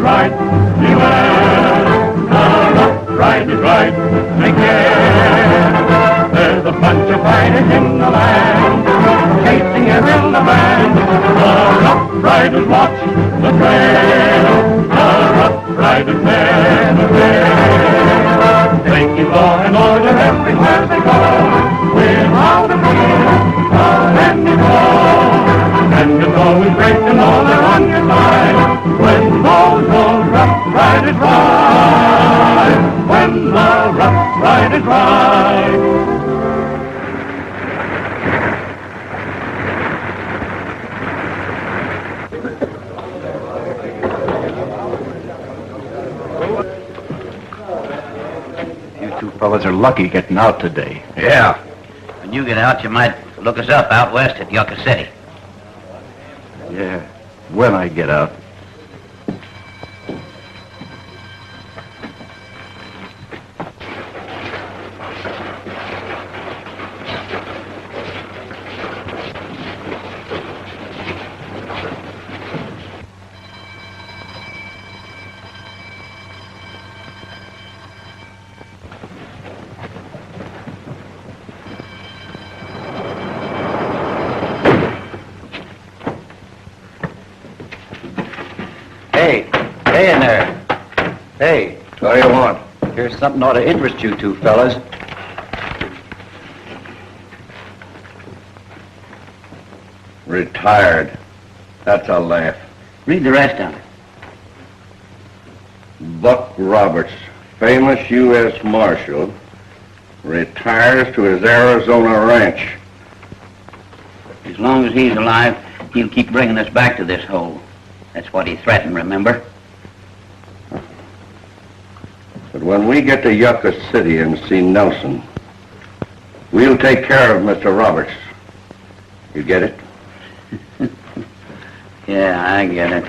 ride. Beware, the rough ride is right. Take care. There's a bunch of fighters in the land, chasing a river man. The rough riders watch the trail. The rough riders never fail. Taking law and order everywhere they go, without a fear of any foe. And it's always great to know they're on your side when those rough riders ride. When the rough riders ride. Fellas are lucky getting out today. Yeah. When you get out, you might look us up out west at Yucca City. Yeah, when I get out. Hey in there. Hey. What do you want? Here's something ought to interest you two fellas. Retired. That's a laugh. Read the rest of it. Buck Roberts, famous U.S. Marshal, retires to his Arizona ranch. As long as he's alive, he'll keep bringing us back to this hole. That's what he threatened, remember? But when we get to Yucca City and see Nelson, we'll take care of Mr. Roberts. You get it? Yeah, I get it.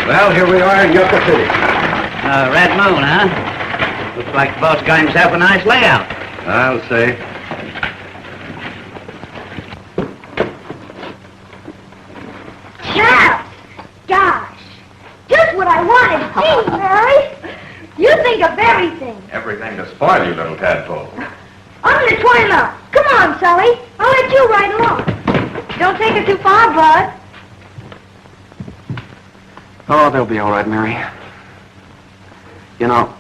Well, here we are in Yucca City. Red Moon, huh? Looks like the boss got himself a nice layout. I'll say. Charles! Gosh! Just what I wanted. Gee, Mary! You think of everything. Everything to spoil you, little tadpole. I'm gonna twine up. Come on, Sully. I'll let you ride along. Don't take it too far, Bud. Oh, they'll be all right, Mary. You know,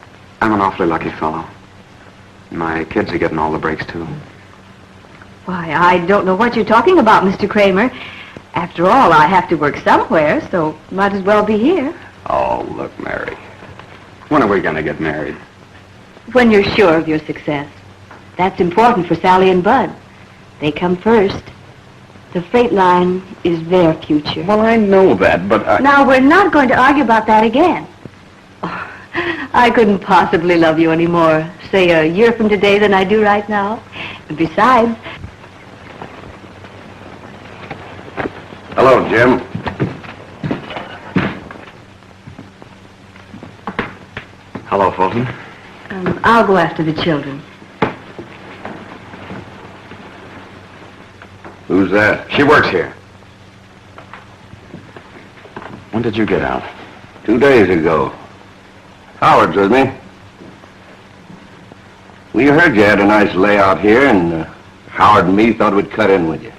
I'm an awfully lucky fellow. My kids are getting all the breaks, too. Why, I don't know what you're talking about, Mr. Kramer. After all, I have to work somewhere, so might as well be here. Oh, look, Mary. When are we going to get married? When you're sure of your success. That's important for Sally and Bud. They come first. The freight line is their future. Well, I know that, but Now, we're not going to argue about that again. Oh, I couldn't possibly love you any more, say, a year from today than I do right now. And besides... Hello, Jim. Hello, Fulton. I'll go after the children. Who's that? She works here. When did you get out? 2 days ago. Howard's with me. We heard you had a nice layout here, and Howard and me thought we'd cut in with you.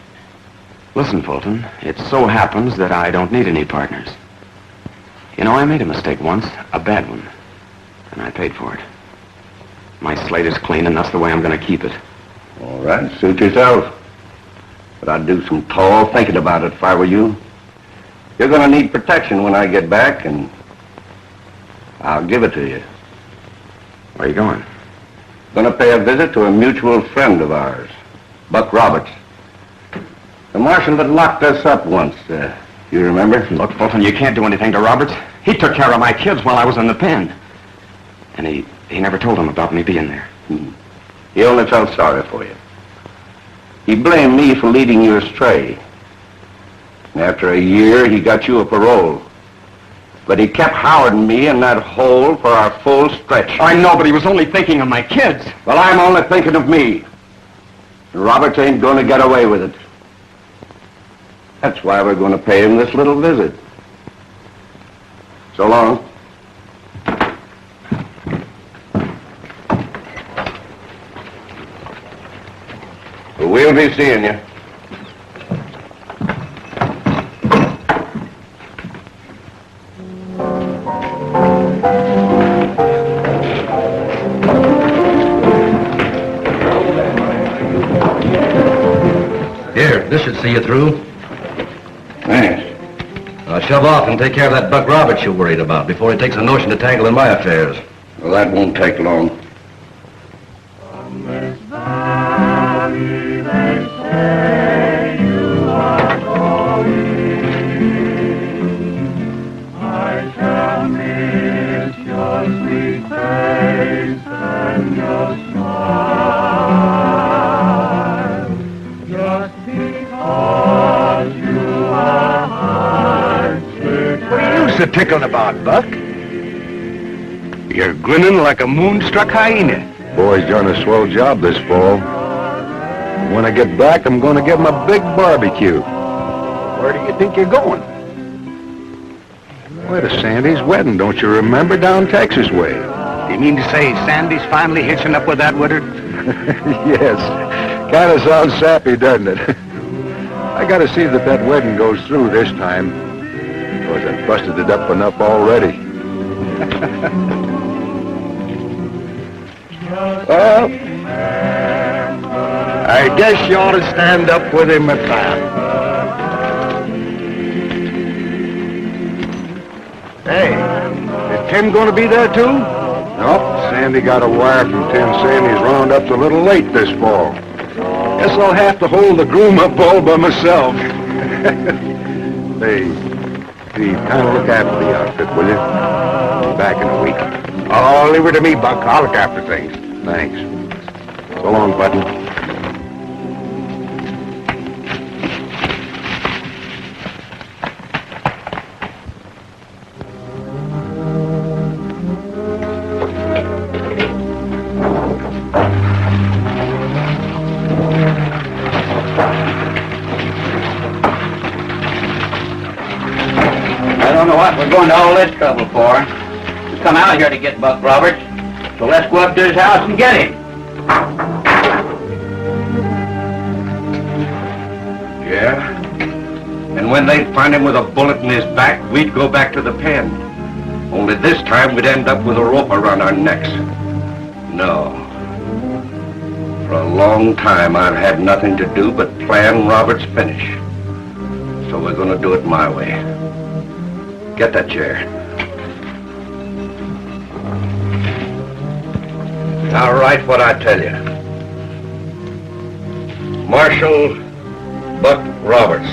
Listen, Fulton, it so happens that I don't need any partners. You know, I made a mistake once, a bad one, and I paid for it. My slate is clean, and that's the way I'm going to keep it. All right, suit yourself. But I'd do some tall thinking about it if I were you. You're going to need protection when I get back, and I'll give it to you. Where are you going? Going to pay a visit to a mutual friend of ours, Buck Roberts. The marshal that locked us up once, you remember? Look, Fulton, you can't do anything to Roberts. He took care of my kids while I was in the pen. And he never told them about me being there. He only felt sorry for you. He blamed me for leading you astray. And after a year, he got you a parole. But he kept Howard and me in that hole for our full stretch. I know, but he was only thinking of my kids. Well, I'm only thinking of me. Roberts ain't going to get away with it. That's why we're going to pay him this little visit. So long. We'll be seeing you. Here, this should see you through. Thanks. Now shove off and take care of that Buck Roberts you're worried about before he takes a notion to tangle in my affairs. Well, that won't take long. What's the tickled about, Buck? You're grinning like a moonstruck hyena. Boy's done a swell job this fall. When I get back, I'm going to give him a big barbecue. Where do you think you're going? Why, to Sandy's wedding, don't you remember, down Texas way? You mean to say Sandy's finally hitching up with that widder? Yes. Kind of sounds sappy, doesn't it? I got to see that that wedding goes through this time. Because I've busted it up enough already. Well, I guess you ought to stand up with him at that. Hey, is Tim going to be there too? Nope, Sandy got a wire from Tim saying his roundup's a little late this fall. Guess I'll have to hold the groom up all by myself. Hey, kind of look after the outfit, will you? Be back in a week. Oh, leave it to me, Buck. I'll look after things. Thanks. So long, Button. We're going to all this trouble for. We come out here to get Buck Roberts, so let's go up to his house and get him. Yeah? And when they'd find him with a bullet in his back, we'd go back to the pen. Only this time we'd end up with a rope around our necks. No. For a long time I've had nothing to do but plan Robert's finish. So we're going to do it my way. Get that chair. Now write what I tell you. Marshal Buck Roberts.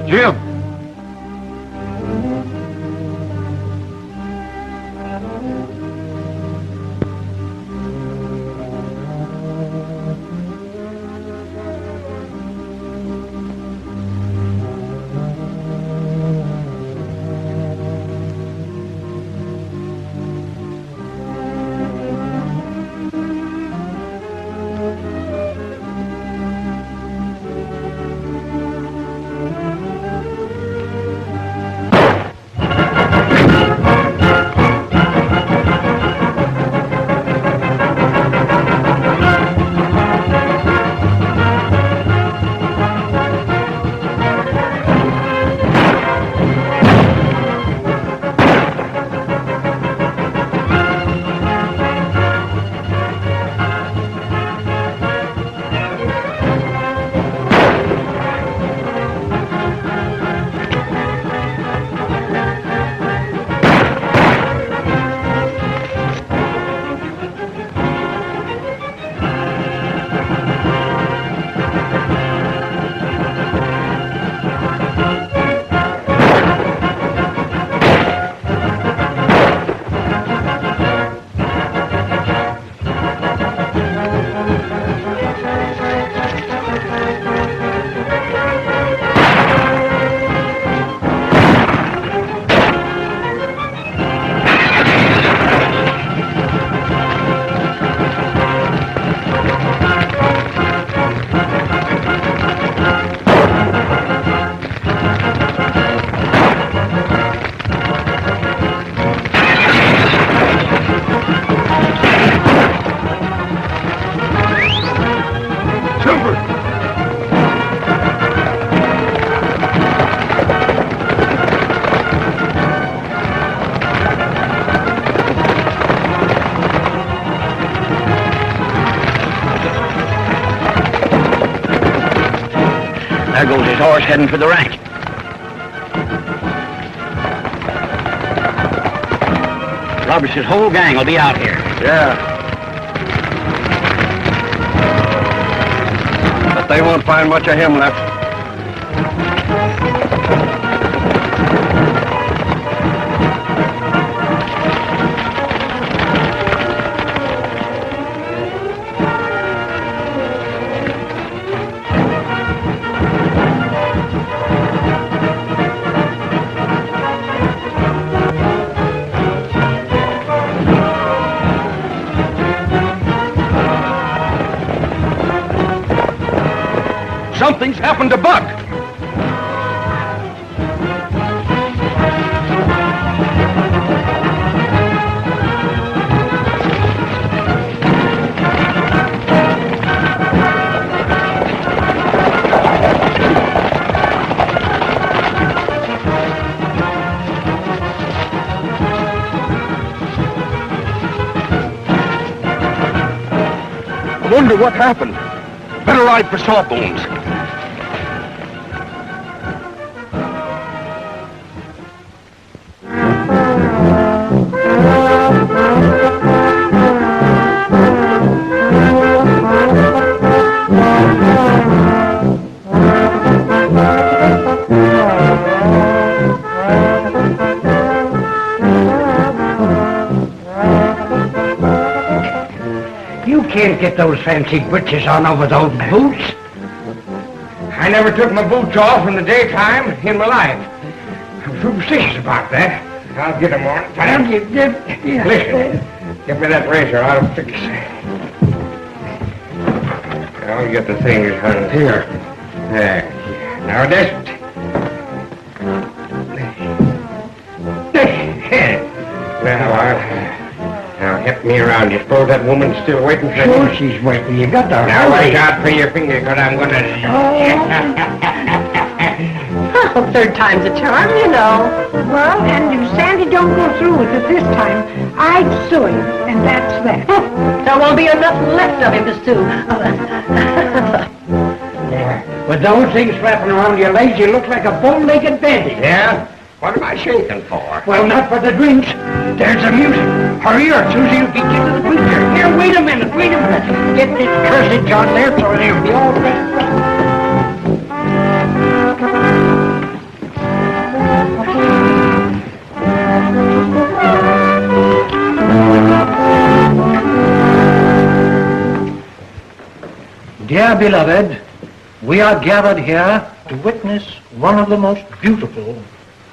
Jim! There goes his horse heading for the ranch. Roberts' whole gang will be out here. Yeah. But they won't find much of him left. Something's happened to Buck. I wonder what happened. Better ride for Sawbones. Can't get those fancy breeches on over those boots. I never took my boots off in the daytime in my life. I'm superstitious about that. I'll get them on. Listen, give me that razor. I'll fix it. I'll get the things on here. There. Now this. Now, help me around. You suppose that woman's still waiting for you? Sure she's waiting. You got to Now, watch out for your finger, because I'm going to... Oh, third time's a charm, you know. Well, and if Sandy don't go through with it this time, I'd sue him, and that's that. There won't be enough left of him to sue. With those things wrapping around your legs, you look like a bow-legged bandit. Yeah? What am I shaking for? Well, not for the drinks. There's the music. Hurry up, Susie, will get you to the preacher. Here, wait a minute. Get this cursed John there so it'll be all dressed up. Dear beloved, we are gathered here to witness one of the most beautiful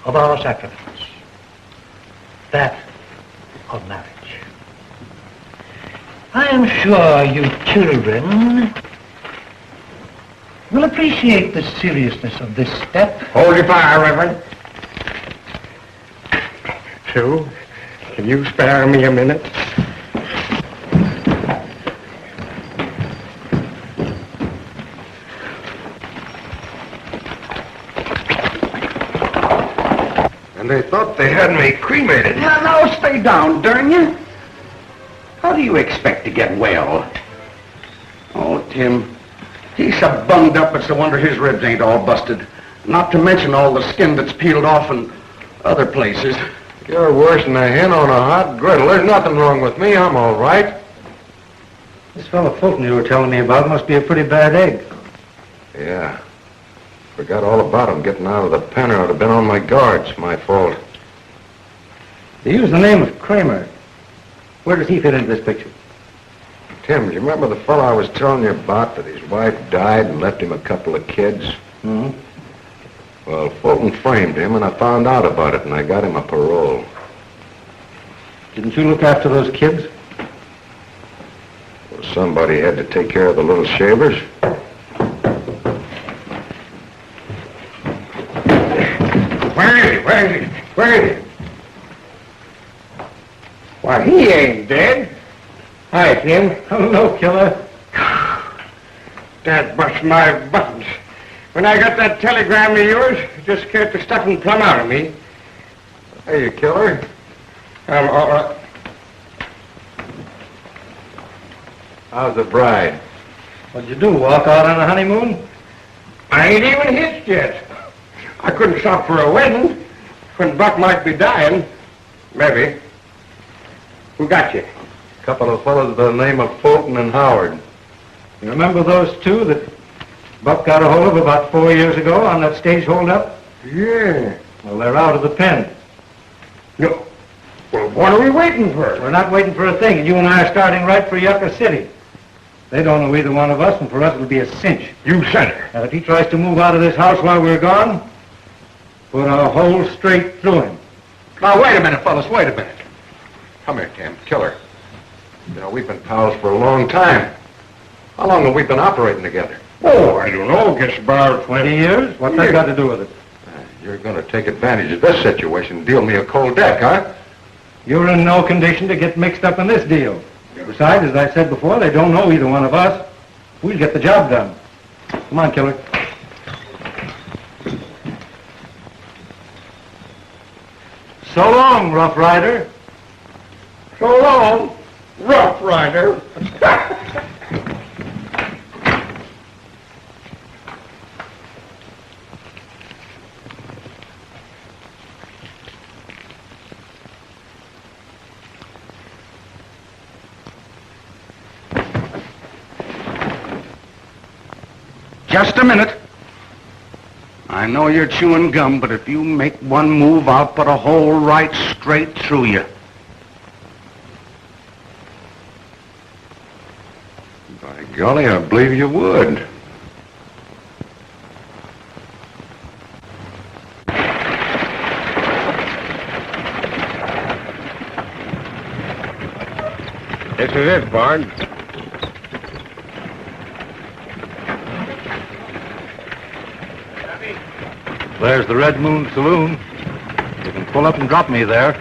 of our sacraments, that of marriage. I am sure you children will appreciate the seriousness of this step. Hold your fire, Reverend. Sue, can you spare me a minute? And they thought they had me cremated. Now stay down, darn you. How do you expect to get well? Oh, Tim, he's so bunged up it's a wonder his ribs ain't all busted. Not to mention all the skin that's peeled off in other places. You're worse than a hen on a hot griddle. There's nothing wrong with me. I'm all right. This fellow Fulton you were telling me about must be a pretty bad egg. Yeah. Forgot all about him getting out of the pen, or I'd have been on my guard. It's my fault. They use the name of Kramer. Where does he fit into this picture? Tim, do you remember the fellow I was telling you about, that his wife died and left him a couple of kids? Mm-hmm. Well, Fulton framed him, and I found out about it, and I got him a parole. Didn't you look after those kids? Well, somebody had to take care of the little shavers. Where is he? Where is he? Where is he? Why, he ain't dead. Hi, Tim. Hello, killer. That bust my buttons. When I got that telegram of yours, it just scared the stuffing plumb out of me. Hey, you killer. I'm all right. How's the bride? What'd you do, walk out on a honeymoon? I ain't even hitched yet. I couldn't stop for a wedding when Buck might be dying. Maybe. Who got you? A couple of fellows by the name of Fulton and Howard. You remember those two that Buck got a hold of about 4 years ago on that stage holdup? Yeah. Well, they're out of the pen. No. Well, what are we waiting for? We're not waiting for a thing, and you and I are starting right for Yucca City. They don't know either one of us, and for us it'll be a cinch. You said it. Now, if he tries to move out of this house while we're gone, put a hole straight through him. Now, wait a minute, fellas, wait a minute. Come here, Tim. Killer. You know, we've been pals for a long time. How long have we been operating together? Oh, I don't know. Guess about 20 years? What's that got to do with it? You're going to take advantage of this situation and deal me a cold deck, huh? You're in no condition to get mixed up in this deal. Besides, as I said before, they don't know either one of us. We'll get the job done. Come on, killer. So long, Rough Rider. So long, Rough Rider. Just a minute. I know you're chewing gum, but if you make one move, I'll put a hole right straight through you. By golly, I believe you would. This is it, Bard. There's the Red Moon Saloon. You can pull up and drop me there.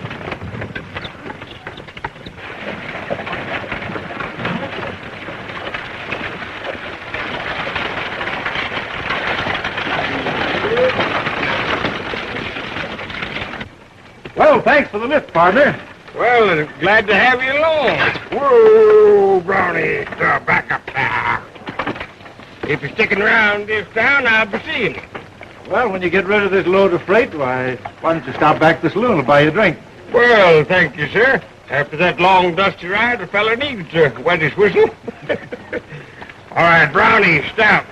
Well, thanks for the lift, partner. Well, glad to have you along. Whoa, Brownie, back up there. If you're sticking around this town, I'll be seeing you. Well, when you get rid of this load of freight, why don't you stop back at the saloon and buy you a drink? Well, thank you, sir. After that long, dusty ride, a fella needs to wet his whistle. All right, Brownie, stop.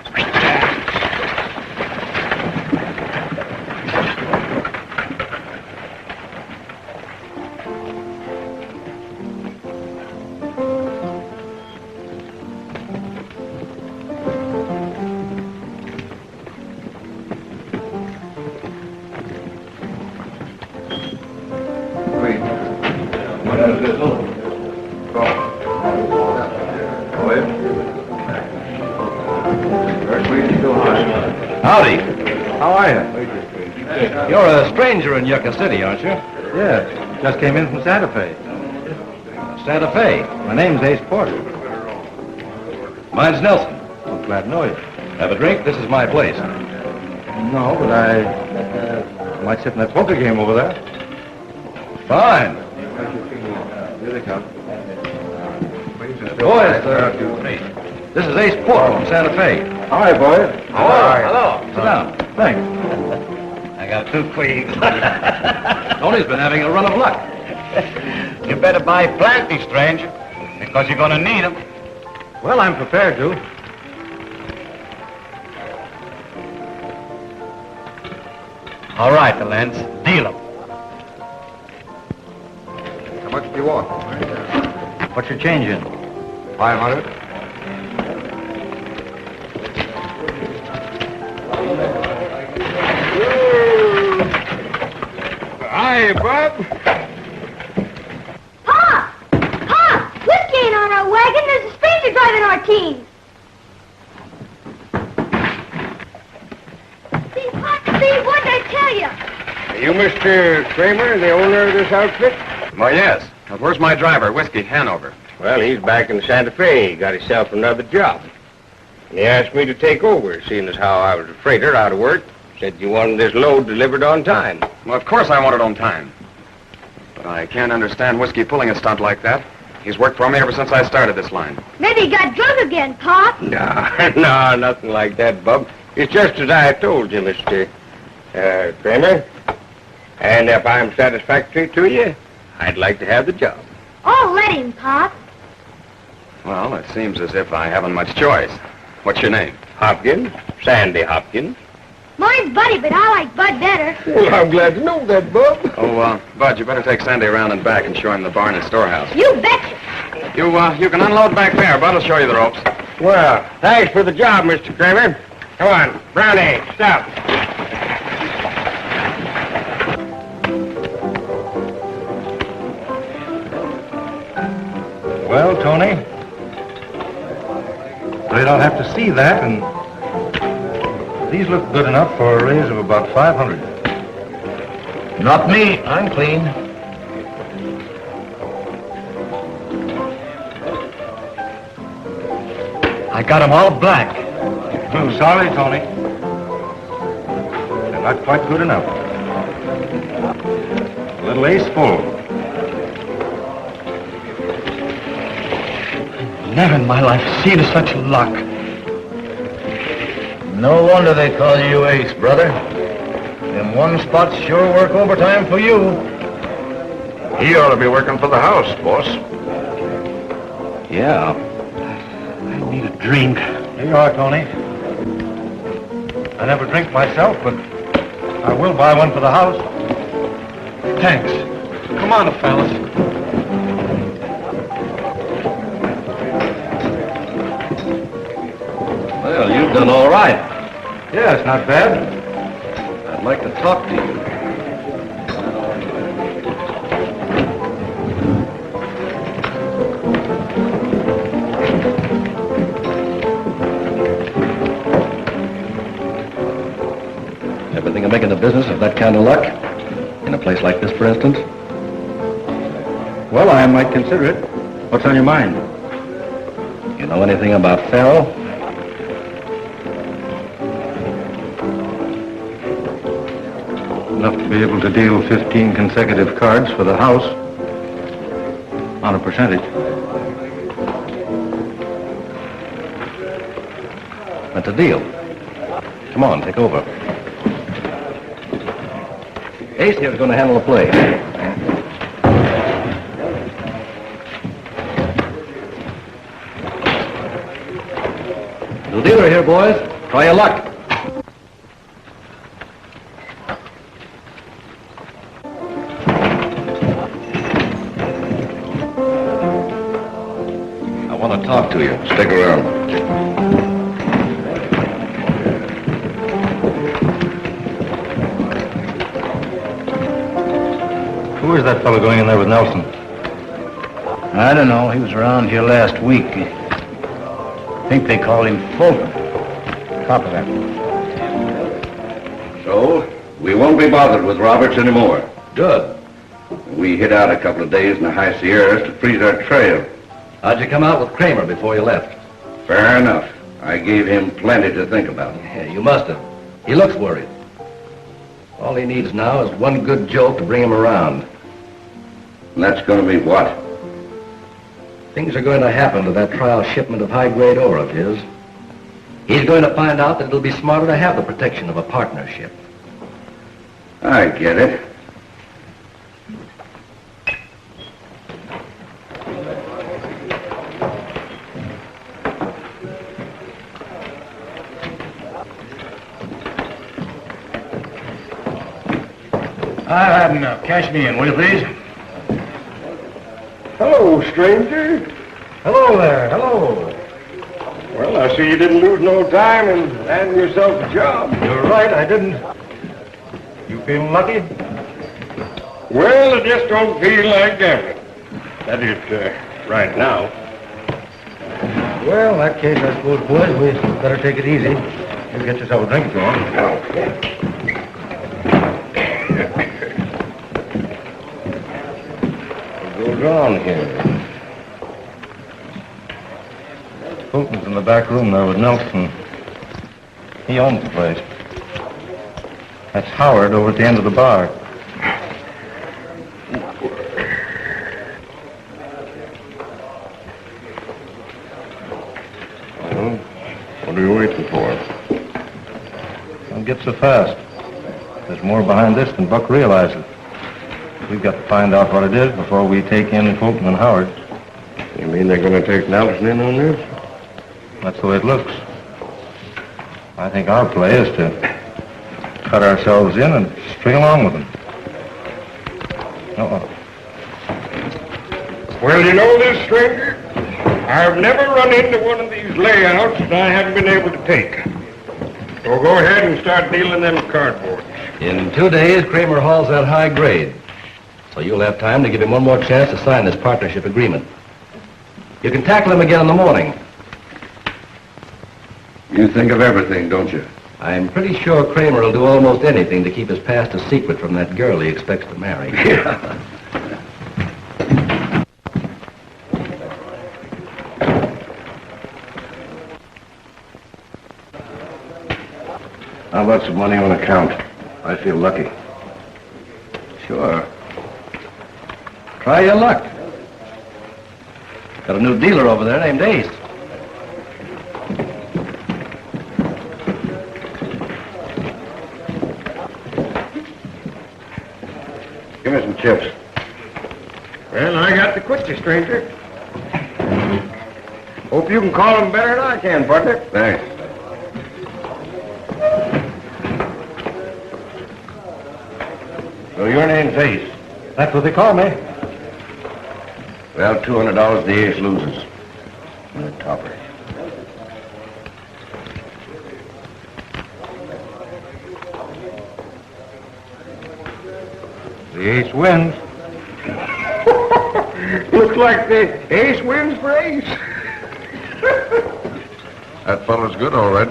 Howdy. How are you? You're a stranger in Yucca City, aren't you? Yeah, just came in from Santa Fe. Santa Fe. My name's Ace Porter. Mine's Nelson. I'm glad to know you. Have a drink? This is my place. No, but I might sit in that poker game over there. Fine. Here they come. Boys, this is Ace Porter from Santa Fe. Hi, boys. Hello. Sit down. Thanks. I got 2 queens. Tony's been having a run of luck. You better buy plenty, stranger, because you're going to need them. Well, I'm prepared to. All right, the lens. Deal them. How much do you want? What's your change in? 500. Hi, Bob. Pa! Pa! Whiskey ain't on our wagon. There's a stranger driving our team. See, what'd I tell you? Are you Mr. Kramer, the owner of this outfit? Well, yes. Now, where's my driver, Whiskey Hanover? Well, he's back in Santa Fe. He got himself another job. And he asked me to take over, seeing as how I was a freighter out of work. Said you wanted this load delivered on time. Well, of course I want it on time. But I can't understand Whiskey pulling a stunt like that. He's worked for me ever since I started this line. Maybe he got drunk again, Pop. No, nothing like that, Bub. It's just as I told you, Mr. Kramer. And if I'm satisfactory to you, I'd like to have the job. Oh, let him, Pop. Well, it seems as if I haven't much choice. What's your name? Hopkins, Sandy Hopkins. Mine's Buddy, but I like Bud better. Well, I'm glad to know that, Bub. Oh, Bud, you better take Sandy around and back and show him the barn and storehouse. You betcha. You can unload back there. Bud will show you the ropes. Well, thanks for the job, Mr. Kramer. Come on, Brownie, stop. Well, Tony, afraid I'll have to see that, and these look good enough for a raise of about 500. Not me. I'm clean. I got them all black. I'm sorry, Tony. They're not quite good enough. A little ace full. Never in my life seen such luck. No wonder they call you Ace, brother. Them one spots sure work overtime for you. He ought to be working for the house, boss. Yeah. I need a drink. Here you are, Tony. I never drink myself, but I will buy one for the house. Thanks. Come on, fellas. Well, you've done all right. Yeah, it's not bad. I'd like to talk to you. Ever think of making a business of that kind of luck? In a place like this, for instance? Well, I might consider it. What's on your mind? You know anything about faro? Enough to be able to deal 15 consecutive cards for the house on a percentage. That's a deal. Come on, take over. Ace here's going to handle the play. The dealer here, boys. Try your luck. I want to talk to you. Stick around. Who is that fellow going in there with Nelson? I don't know. He was around here last week. I think they called him Fulton. Copy that. So, we won't be bothered with Roberts anymore. Good. We hid out a couple of days in the high Sierras to freeze our trail. How'd you come out with Kramer before you left? Fair enough. I gave him plenty to think about. Yeah, you must have. He looks worried. All he needs now is one good joke to bring him around. And that's going to be what? Things are going to happen to that trial shipment of high-grade ore of his. He's going to find out that it'll be smarter to have the protection of a partnership. I get it. Hatton, cash me in, will you please? Hello, stranger. Hello there, hello. Well, I see you didn't lose no time in landing yourself a job. You're right, I didn't. You feeling lucky? Well, I just don't feel like gambling. That is, right now. Well, in that case, I suppose, boys, we better take it easy. You get yourself a drink if you want. What goes on here? Fulton's in the back room there with Nelson. He owns the place. That's Howard over at the end of the bar. Well, what are you waiting for? Don't get so fast. There's more behind this than Buck realizes. We've got to find out what it is before we take in Fulton and Howard. You mean they're going to take Nelson in on this? That's the way it looks. I think our play is to cut ourselves in and string along with them. Uh-oh. Well, you know this, stranger? I've never run into one of these layouts that I haven't been able to take. So go ahead and start dealing them cardboards. In 2 days, Kramer hauls that high grade. So you'll have time to give him one more chance to sign this partnership agreement. You can tackle him again in the morning. You think of everything, don't you? I'm pretty sure Kramer will do almost anything to keep his past a secret from that girl he expects to marry. Yeah. How about some money on account? I feel lucky. Sure. Try your luck. Got a new dealer over there named Ace. Give me some chips. Well, I got to quit you, stranger. Hope you can call him better than I can, partner. Thanks. So your name's Ace. That's what they call me. Well, $200 the Ace loses. And a topper. The Ace wins. Looks like the Ace wins for Ace. That fellow's good, all right.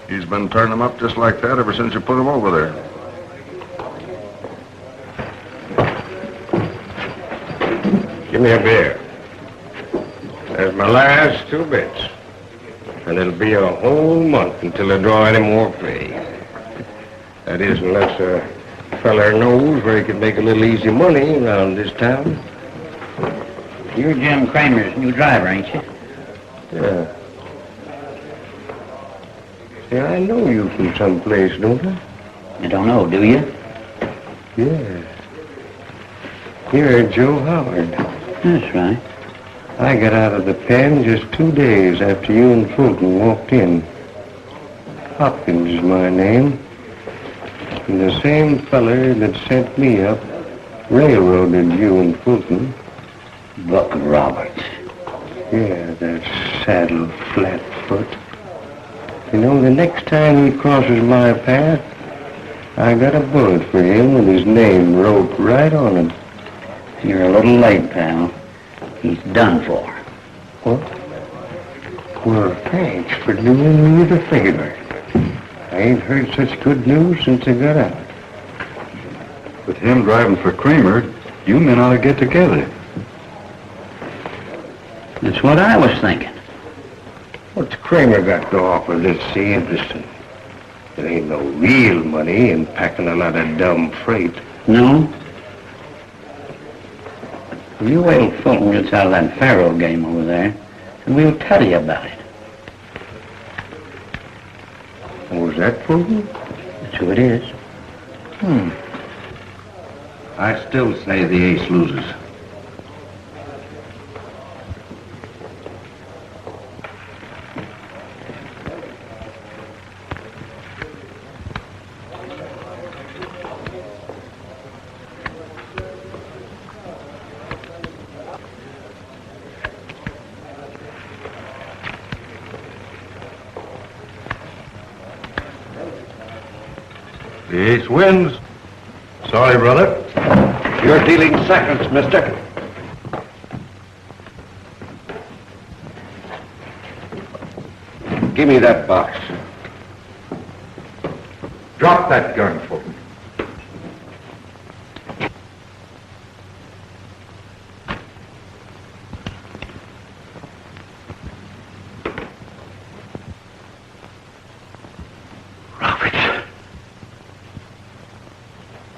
He's been turning them up just like that ever since you put him over there. Give me a beer. There's my last 2 bits. And it'll be a whole month until I draw any more pay. That is, unless a feller knows where he can make a little easy money around this town. You're Jim Kramer's new driver, ain't you? Yeah. See, I know you from someplace, don't I? You don't know, do you? Yeah. You're Joe Howard. That's right. I got out of the pen just 2 days after you and Fulton walked in. Hopkins is my name. And the same feller that sent me up railroaded you and Fulton. Buck Roberts. Yeah, that saddle flatfoot. You know, the next time he crosses my path, I got a bullet for him with his name wrote right on it. You're a little late, pal. He's done for. What? Well, thanks for doing me the favor. I ain't heard such good news since I got out. With him driving for Kramer, you men ought to get together. That's what I was thinking. What's Kramer got to offer that's so interesting? There ain't no real money in packing a lot of dumb freight. No? You wait till Fulton gets out of that faro game over there, and we'll tell you about it. Was that Fulton? That's who it is. I still say the ace loses. The ace wins. Sorry, brother. You're dealing seconds, mister. Give me that box. Drop that gun, Fulton.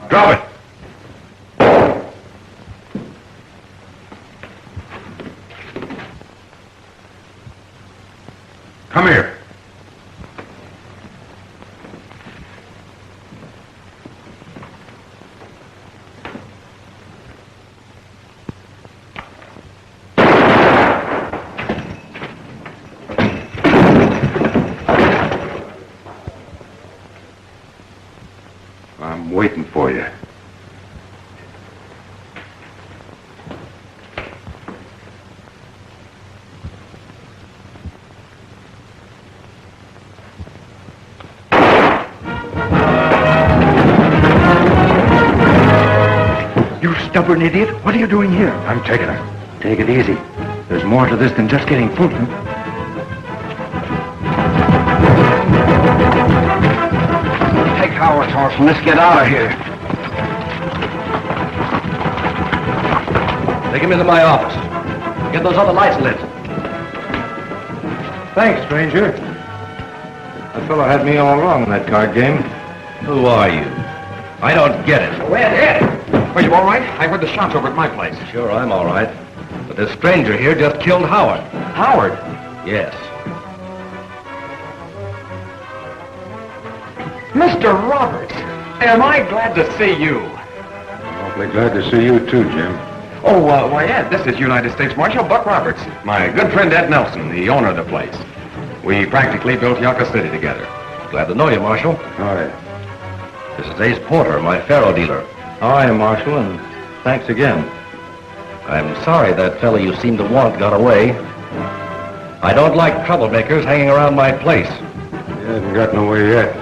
Drop it! Come here. I'm waiting for you. You stubborn idiot. What are you doing here? I'm taking her. Take it easy. There's more to this than just getting Fulton. Take Howard's horse and let's get out of here. Take him into my office. Get those other lights lit. Thanks, stranger. That fellow had me all wrong in that card game. Who are you? I don't get it. Well, Ed! Are you all right? I heard the shots over at my place. Sure, I'm all right. But this stranger here just killed Howard. Howard? Yes. Mr. Roberts! Am I glad to see you? I'm awfully glad to see you too, Jim. Oh, why, Ed, this is United States Marshal Buck Roberts. My good friend Ed Nelson, the owner of the place. We practically built Yucca City together. Glad to know you, Marshal. Hi. This is Ace Porter, my faro dealer. Hi, Marshal, and thanks again. I'm sorry that fellow you seem to want got away. I don't like troublemakers hanging around my place. He hasn't gotten away yet.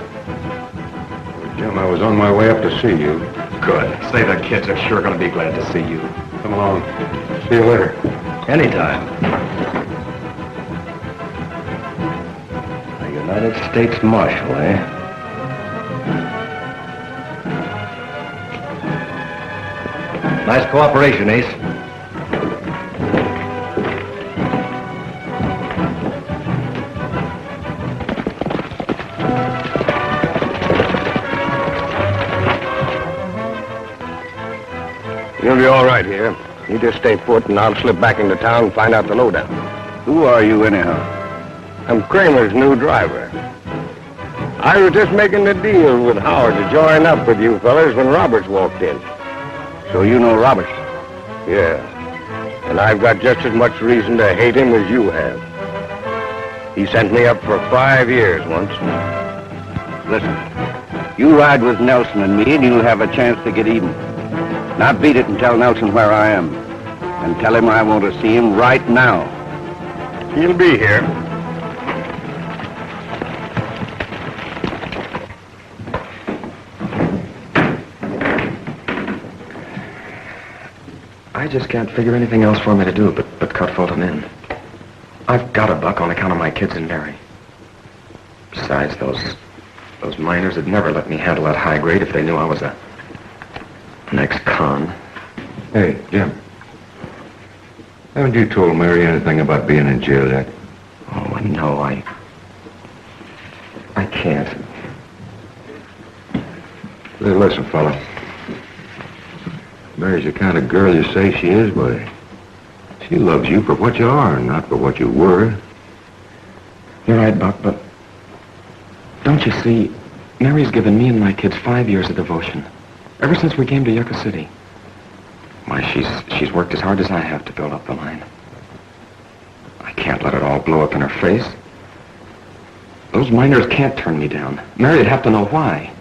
Jim, I was on my way up to see you. Good. Say the kids are sure going to be glad to see you. Come along. See you later. Anytime. A United States Marshal, eh? Nice cooperation, Ace. You'll be all right here. You just stay put and I'll slip back into town and find out the lowdown. Who are you, anyhow? I'm Kramer's new driver. I was just making the deal with Howard to join up with you fellas when Roberts walked in. So you know Roberts? Yeah. And I've got just as much reason to hate him as you have. He sent me up for 5 years once. Listen, you ride with Nelson and me and you'll have a chance to get even. Now beat it and tell Nelson where I am. And tell him I want to see him right now. He'll be here. I just can't figure anything else for me to do but cut Fulton in. I've got a buck on account of my kids and Mary. Besides, those miners would never let me handle that high grade if they knew I was an ex-con. Hey, Jim. Haven't you told Mary anything about being in jail yet? Oh, no, I can't. Hey, listen, fella. Mary's the kind of girl you say she is, but she loves you for what you are and not for what you were. You're right, Buck, but don't you see, Mary's given me and my kids 5 years of devotion, ever since we came to Yucca City. Why, she's worked as hard as I have to build up the line. I can't let it all blow up in her face. Those miners can't turn me down. Mary'd have to know why.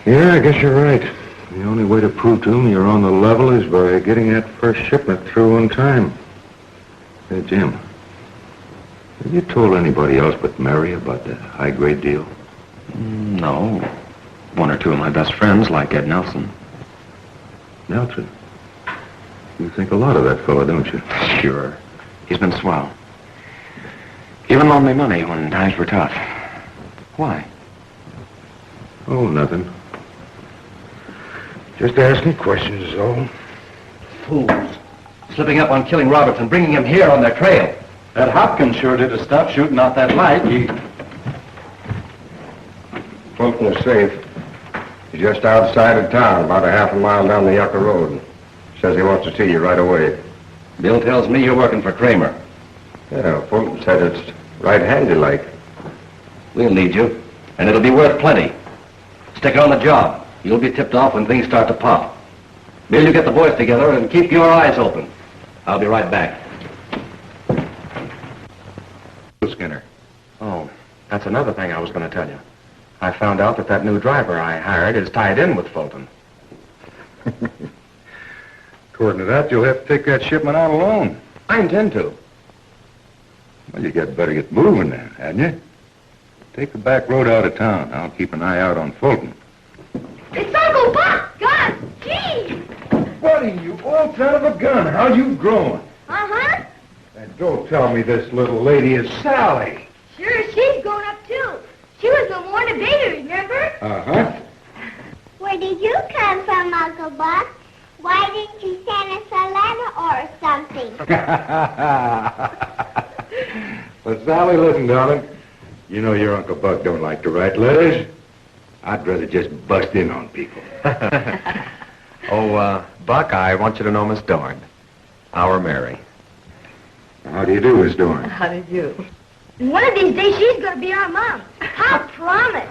Yeah, I guess you're right. The only way to prove to them you're on the level is by getting that first shipment through on time. Hey, Jim, have you told anybody else but Mary about that high-grade deal? No. One or two of my best friends, like Ed Nelson. Nelson? You think a lot of that fellow, don't you? Sure. He's been swell. Even loaned me money when times were tough. Why? Oh, nothing. Just asking questions is all. Fools. Slipping up on killing Roberts and bringing him here on their trail. That Hopkins sure did to stop shooting out that light. Fulton is safe. He's just outside of town, about a half a mile down the Yucca Road. Says he wants to see you right away. Bill tells me you're working for Kramer. Yeah, Fulton said it's right handy like. We'll need you, and it'll be worth plenty. Stick it on the job. You'll be tipped off when things start to pop. Bill, you get the boys together and keep your eyes open. I'll be right back. Skinner. Oh, that's another thing I was going to tell you. I found out that new driver I hired is tied in with Fulton. According to that, you'll have to take that shipment out alone. I intend to. Well, you better get moving then, hadn't you? Take the back road out of town. I'll keep an eye out on Fulton. It's Uncle Buck! God, gee! Buddy, you old son of a gun, how you growing? Uh-huh. And don't tell me this little lady is Sally. Sure, she's grown up, too. She was no more than a baby, remember? Uh-huh. Where did you come from, Uncle Buck? Why didn't you send us a letter or something? But Sally, listen, darling. You know your Uncle Buck don't like to write letters. I'd rather just bust in on people. Buck, I want you to know Miss Dorn. Our Mary. How do you do, Miss Dorn? How did you? One of these days, she's going to be our mom. I promise.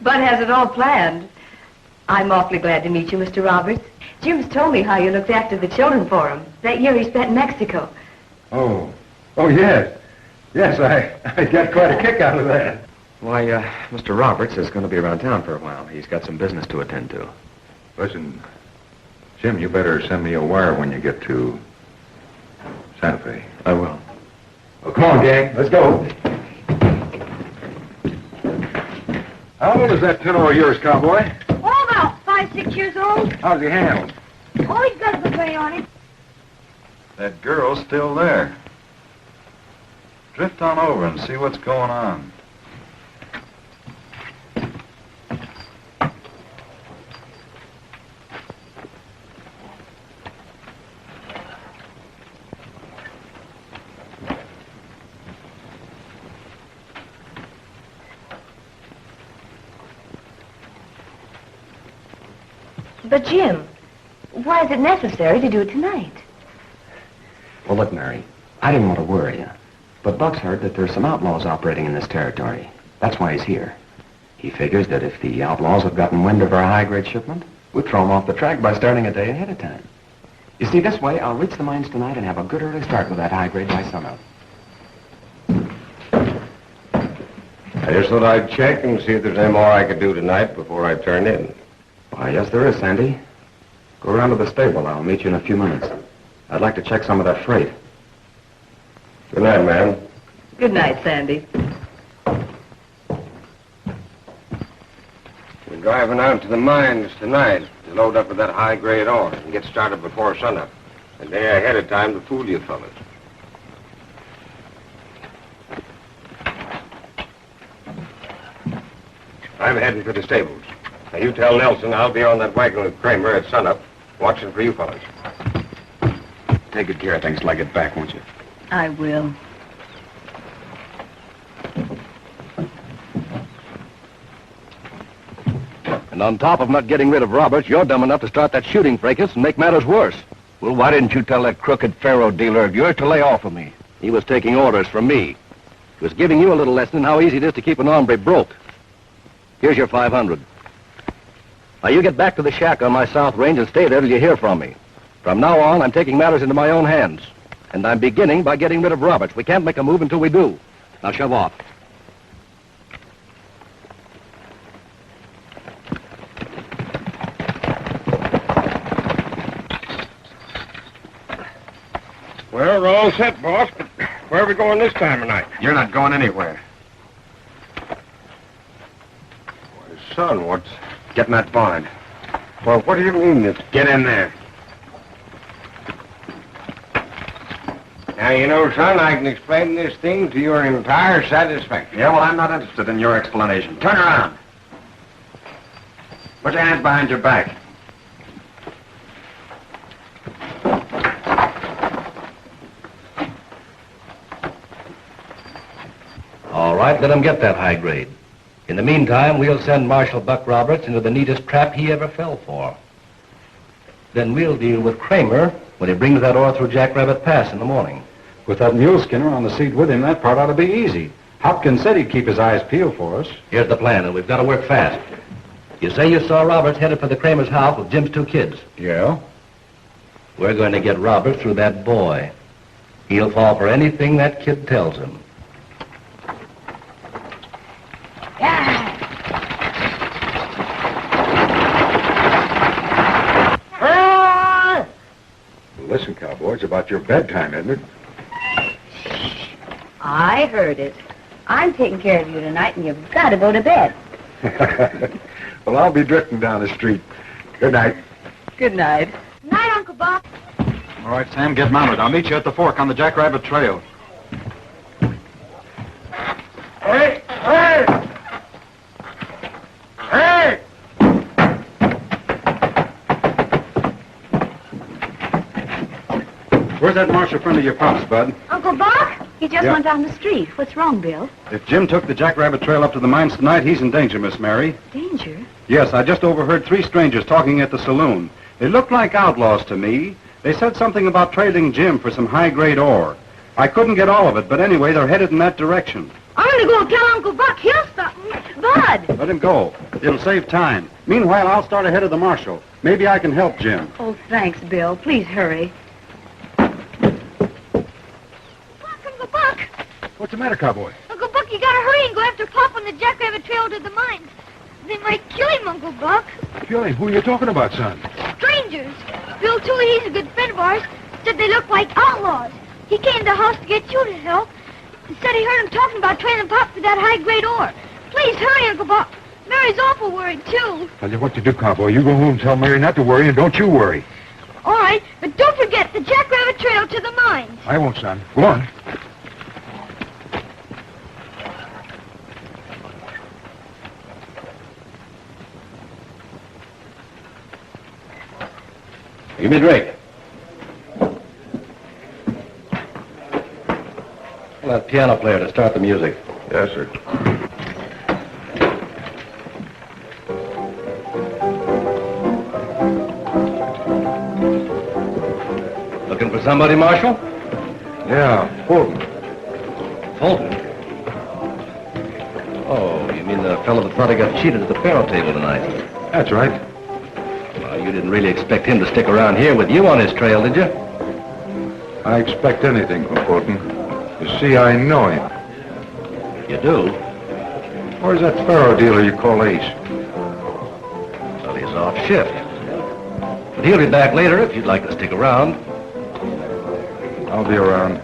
Bud has it all planned. I'm awfully glad to meet you, Mr. Roberts. Jim's told me how you looked after the children for him that year he spent in Mexico. Oh, yes. Yes, I got quite a kick out of that. Why, Mr. Roberts is going to be around town for a while. He's got some business to attend to. Listen, Jim, you better send me a wire when you get to Santa Fe. I will. Well, come on, gang. Let's go. How old is that tenor of yours, cowboy? Oh, about 5, 6 years old. How's he handled? Oh, he's got a good way on it. That girl's still there. Drift on over and see what's going on. But, Jim, why is it necessary to do it tonight? Well, look, Mary, I didn't want to worry you. But Buck's heard that there's some outlaws operating in this territory. That's why he's here. He figures that if the outlaws have gotten wind of our high-grade shipment, we'll throw them off the track by starting a day ahead of time. You see, this way, I'll reach the mines tonight and have a good early start with that high-grade by sunup. I just thought I'd check and see if there's any more I could do tonight before I turn in. Why, yes, there is, Sandy. Go around to the stable. I'll meet you in a few minutes. I'd like to check some of that freight. Good night, ma'am. Good night, Sandy. We I'm driving out to the mines tonight to load up with that high-grade ore and get started before sunup. A day ahead of time to fool you fellas. I'm heading for the stables. Now, you tell Nelson I'll be on that wagon with Kramer at sunup, watching for you fellas. Take good care of things till I get back, won't you? I will. And on top of not getting rid of Roberts, you're dumb enough to start that shooting fracas and make matters worse. Well, why didn't you tell that crooked faro dealer of yours to lay off of me? He was taking orders from me. He was giving you a little lesson in how easy it is to keep an hombre broke. Here's your 500. Now, you get back to the shack on my south range and stay there till you hear from me. From now on, I'm taking matters into my own hands. And I'm beginning by getting rid of Roberts. We can't make a move until we do. Now, shove off. Well, we're all set, boss, but where are we going this time of night? You're not going anywhere. Son, what's getting that barn? Well, what do you mean it's... Get in there. Now, you know, son, I can explain this thing to your entire satisfaction. Yeah, well, I'm not interested in your explanation. Turn around. Put your hands behind your back. All right, let him get that high grade. In the meantime, we'll send Marshal Buck Roberts into the neatest trap he ever fell for. Then we'll deal with Kramer when he brings that ore through Jackrabbit Pass in the morning. With that mule skinner on the seat with him, that part ought to be easy. Hopkins said he'd keep his eyes peeled for us. Here's the plan, and we've got to work fast. You say you saw Roberts headed for the Kramer's house with Jim's 2 kids. Yeah? We're going to get Roberts through that boy. He'll fall for anything that kid tells him. Listen, cowboy, it's about your bedtime, isn't it? I heard it. I'm taking care of you tonight, and you've got to go to bed. Well, I'll be drifting down the street. Good night. Good night. Night, Uncle Buck. All right, Sam, get mounted. I'll meet you at the fork on the Jackrabbit Trail. Hey! Hey! Hey! Where's that Marshal friend of your pop's, Bud? Uncle Buck? He just Yeah. went down the street. What's wrong, Bill? If Jim took the Jackrabbit Trail up to the mines tonight, he's in danger, Miss Mary. Danger? Yes, I just overheard 3 strangers talking at the saloon. They looked like outlaws to me. They said something about trailing Jim for some high-grade ore. I couldn't get all of it, but anyway, they're headed in that direction. I'm going to go tell Uncle Buck. He'll stop me. Bud! Let him go. It'll save time. Meanwhile, I'll start ahead of the Marshal. Maybe I can help Jim. Oh, thanks, Bill. Please hurry. Uncle Buck! What's the matter, cowboy? Uncle Buck, you got to hurry and go after Pop on the Jackrabbit Trail to the mines. They might kill him, Uncle Buck. Kill him? Who are you talking about, son? Strangers. Bill Tooley, he's a good friend of ours, said they look like outlaws. He came to the house to get you to help. He said he heard him talking about trailing Pop for that high-grade ore. Please hurry, Uncle Buck. Mary's awful worried, too. Tell you what to do, cowboy. You go home and tell Mary not to worry, and don't you worry. All right, but don't forget the Jackrabbit Trail to the mines. I won't, son. Go on. Give me a drink. Well, that piano player to start the music. Yes, sir. Looking for somebody, Marshal? Yeah, Fulton. Fulton? Oh, you mean the fellow that thought he got cheated at the faro table tonight? That's right. Well, you didn't really expect him to stick around here with you on his trail, did you? I expect anything from Fulton. You see, I know him. You do? Where's that faro dealer you call Ace? Well, he's off shift. But he'll be back later if you'd like to stick around. I'll be around.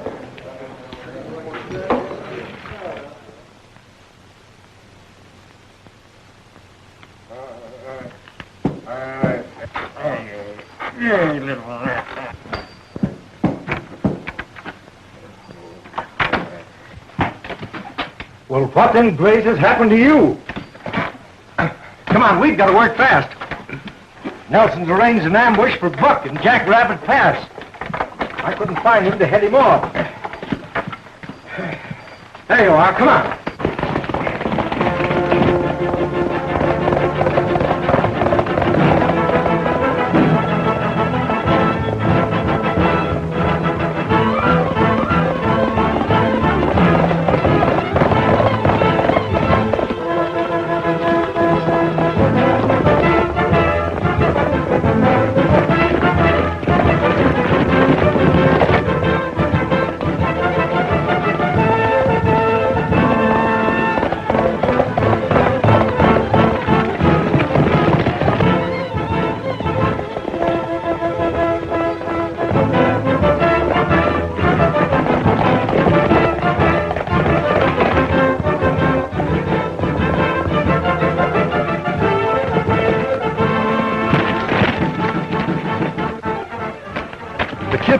Well, what in blazes happened to you? Come on, we've got to work fast. Nelson's arranged an ambush for Buck in Jackrabbit Pass. I couldn't find him to head him off. There you are, come on.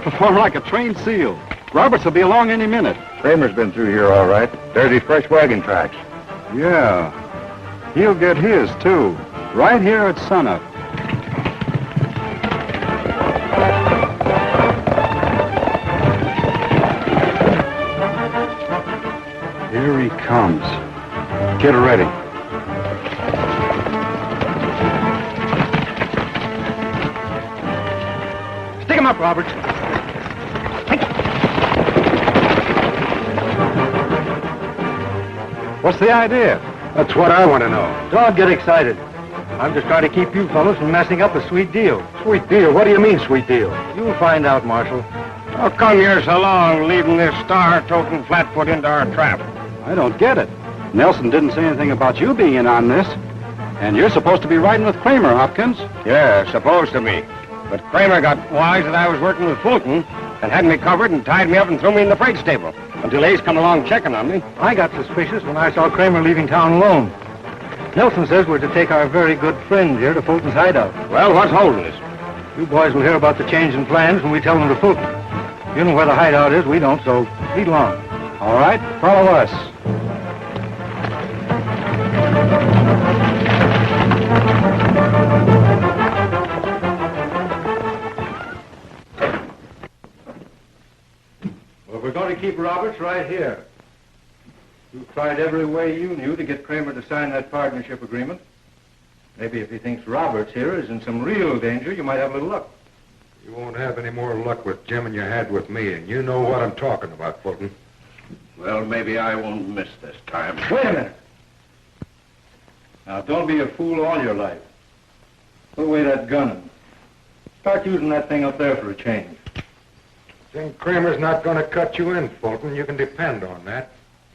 Perform like a trained seal. Roberts will be along any minute. Kramer's been through here all right. There's his fresh wagon tracks. Yeah. He'll get his, too. Right here at sunup. Here he comes. Get ready. Stick him up, Roberts. What's the idea? That's what I want to know. Don't get excited. I'm just trying to keep you fellows from messing up a sweet deal. Sweet deal? What do you mean, sweet deal? You'll find out, Marshal. How come you're so long leading this star-toting flatfoot into our trap? I don't get it. Nelson didn't say anything about you being in on this. And you're supposed to be riding with Kramer, Hopkins. Yeah, supposed to be. But Kramer got wise that I was working with Fulton and had me covered and tied me up and threw me in the freight stable until Ace come along checking on me. I got suspicious when I saw Kramer leaving town alone. Nelson says we're to take our very good friend here to Fulton's hideout. Well, what's holding us? You boys will hear about the change in plans when we tell them to Fulton. You know where the hideout is, we don't, so lead along. All right, follow us. Well, we're going to keep Roberts right here. You tried every way you knew to get Kramer to sign that partnership agreement. Maybe if he thinks Roberts here is in some real danger, you might have a little luck. You won't have any more luck with Jim than you had with me, and you know what I'm talking about, Fulton. Well, maybe I won't miss this time. Wait a minute. Now, don't be a fool all your life. Put away that gun and start using that thing up there for a change. Jim Kramer's not going to cut you in, Fulton. You can depend on that.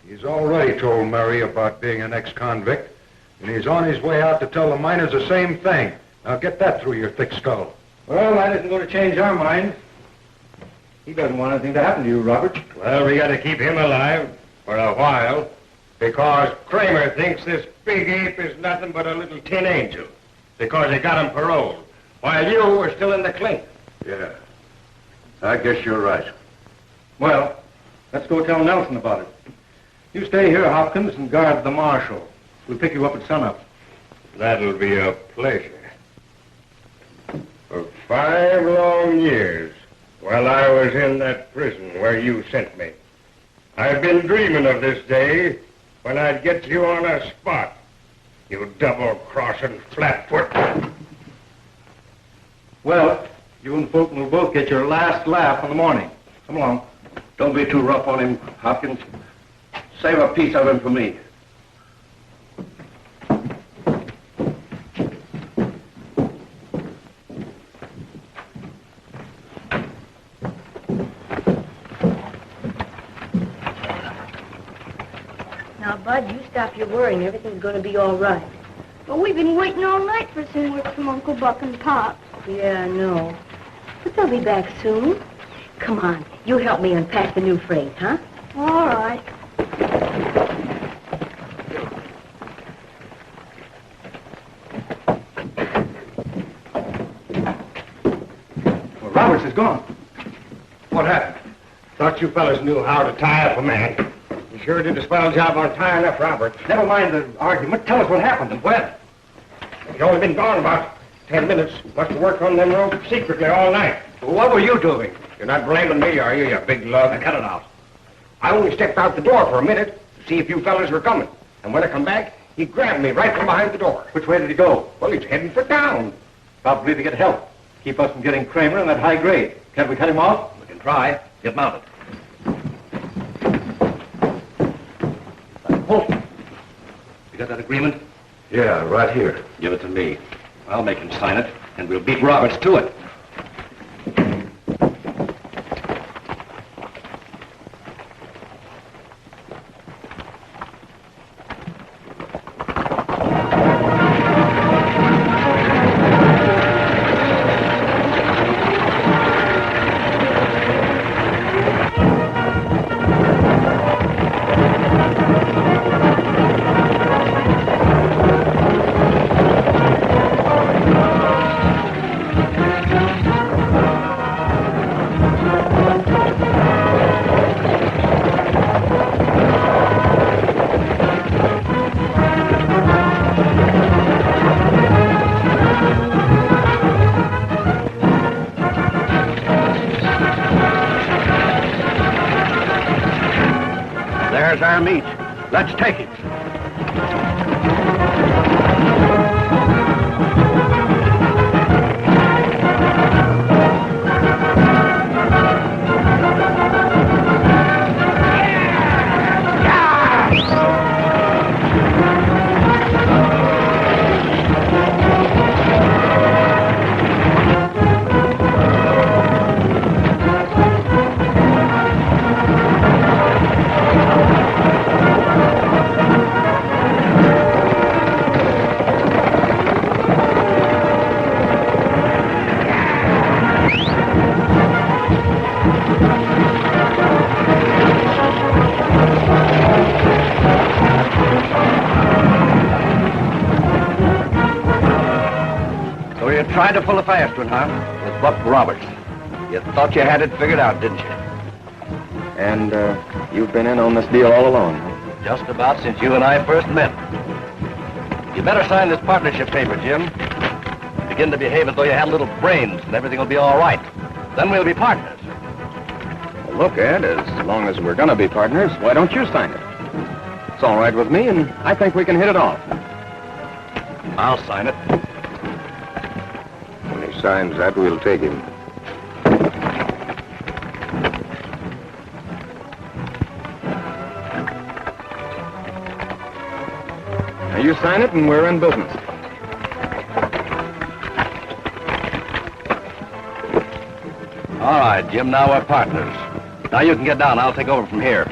He's already told Murray about being an ex-convict, and he's on his way out to tell the miners the same thing. Now get that through your thick skull. Well, that isn't going to change our minds. He doesn't want anything to happen to you, Robert. Well, we got to keep him alive for a while because Kramer thinks this big ape is nothing but a little tin angel because they got him paroled while you were still in the clink. Yeah. I guess you're right. Well, let's go tell Nelson about it. You stay here, Hopkins, and guard the Marshal. We'll pick you up at sunup. That'll be a pleasure. For 5 long years, while I was in that prison where you sent me, I've been dreaming of this day when I'd get you on a spot, you double-crossing flatfoot. Well, you and Fulton will both get your last laugh in the morning. Come along. Don't be too rough on him, Hopkins. Save a piece of him for me. Now, Bud, you stop your worrying. Everything's going to be all right. But we've been waiting all night for some work from Uncle Buck and Pop. Yeah, I know. But they'll be back soon. Come on, you help me unpack the new freight, huh? All right. Well, Roberts is gone. What happened? Thought you fellas knew how to tie up a man. You sure did a swell job on tying up Robert. Never mind the argument. Tell us what happened and when. He's only been gone about 10 minutes. Must have worked on them ropes secretly all night. Well, what were you doing? You're not blaming me, are you, you big lug? Now, cut it out. I only stepped out the door for a minute to see if you fellas were coming. And when I come back, he grabbed me right from behind the door. Which way did he go? Well, he's heading for town. Probably to get help. Keep us from getting Kramer in that high grade. Can't we cut him off? We can try. Get mounted. Holton. You got that agreement? Yeah, right here. Give it to me. I'll make him sign it, and we'll beat Roberts to it. There's our meat. Let's take it. Tried to pull a fast one, huh? With Buck Roberts. You thought you had it figured out, didn't you? And, you've been in on this deal all along, huh? Just about since you and I first met. You better sign this partnership paper, Jim. Begin to behave as though you had little brains, and everything will be all right. Then we'll be partners. Well, look, Ed, as long as we're gonna be partners, why don't you sign it? It's all right with me, and I think we can hit it off. I'll sign it. When he signs that, we'll take him. Now, you sign it, and we're in business. All right, Jim, now we're partners. Now you can get down. I'll take over from here.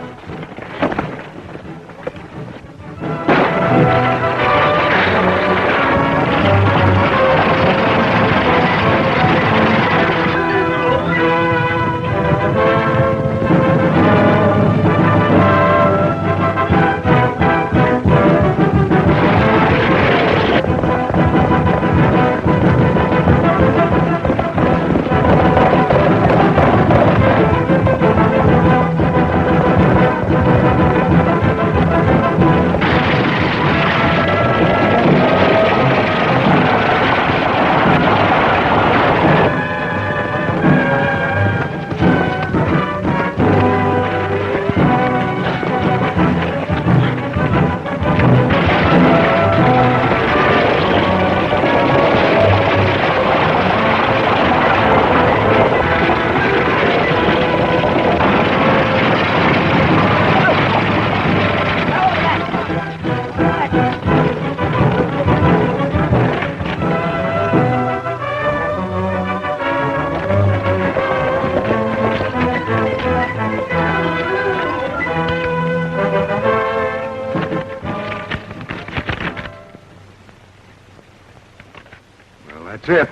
That's it.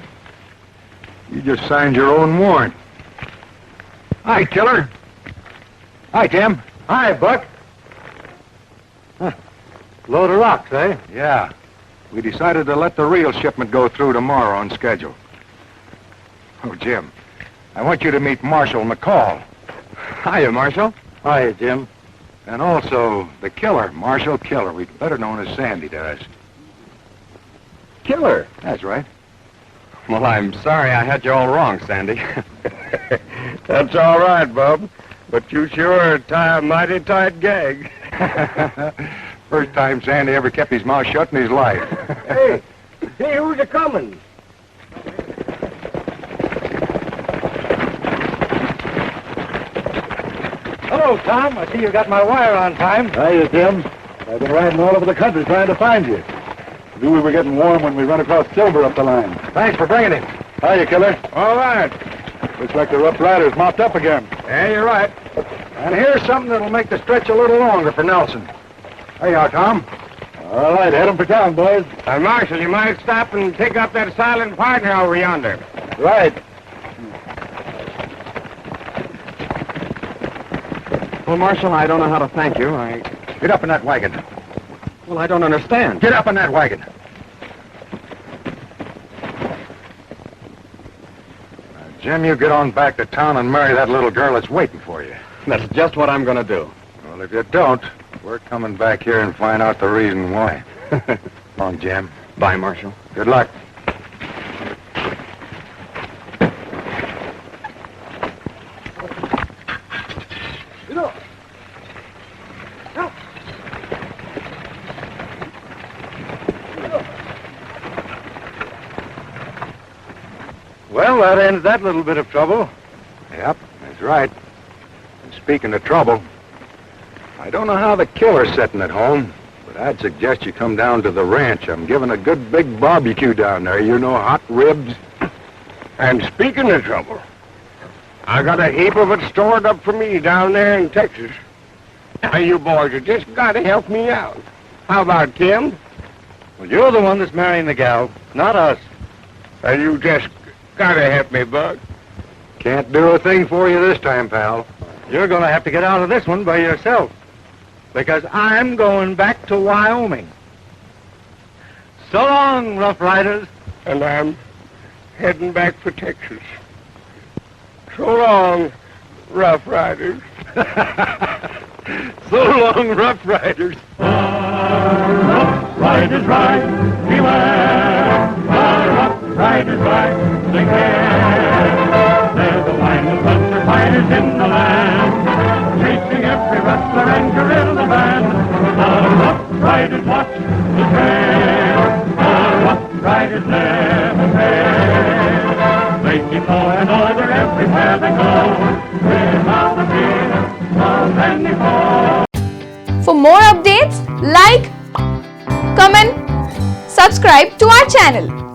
You just signed your own warrant. Hi, Killer. Hi, Tim. Hi, Buck. Huh. Load of rocks, eh? Yeah. We decided to let the real shipment go through tomorrow on schedule. Oh, Jim, I want you to meet Marshal McCall. Hiya, Marshal. Hiya, Jim. And also the killer, Marshal Killer. We'd better known as Sandy to us. Killer? That's right. Well, I'm sorry I had you all wrong, Sandy. That's all right, Bub. But you sure tie a mighty tight gag. First time Sandy ever kept his mouth shut in his life. Hey, who's a-coming? Hello, Tom. I see you got my wire on time. Hiya, Tim. I've been riding all over the country trying to find you. Knew we were getting warm when we run across Silver up the line. Thanks for bringing him. Hiya, Killer. All right. Looks like the Rough Riders mopped up again. Yeah, you're right. And here's something that'll make the stretch a little longer for Nelson. There you are, Tom. All right, head 'em for town, boys. Marshal, you might stop and pick up that silent partner over yonder. Right. Well, Marshal, I don't know how to thank you. Get up in that wagon. Well, I don't understand. Get up in that wagon. Now, Jim, you get on back to town and marry that little girl that's waiting for you. That's just what I'm going to do. Well, if you don't, we're coming back here and find out the reason why. Come on, Jim. Bye, Marshal. Good luck. Well, that ends that little bit of trouble. Yep, that's right. And speaking of trouble, I don't know how the killer's sitting at home, but I'd suggest you come down to the ranch. I'm giving a good big barbecue down there. You know, hot ribs. And speaking of trouble, I got a heap of it stored up for me down there in Texas. Now, you boys have just got to help me out. How about Tim? Well, you're the one that's marrying the gal, not us. And you just got to help me, Buck. Can't do a thing for you this time, pal. You're going to have to get out of this one by yourself. Because I'm going back to Wyoming. So long, Rough Riders. And I'm heading back for Texas. So long, Rough Riders. So long, Rough Riders. Rough Riders ride, beware. Rough Riders ride, they care. They're the finest bunch of fighters in the land, chasing every rustler and guerrilla band. The Rough Riders watch the trail. The Rough Riders never fail. They keep law and order everywhere they go, without a fear of any foe. For more updates, like, comment, subscribe to our channel.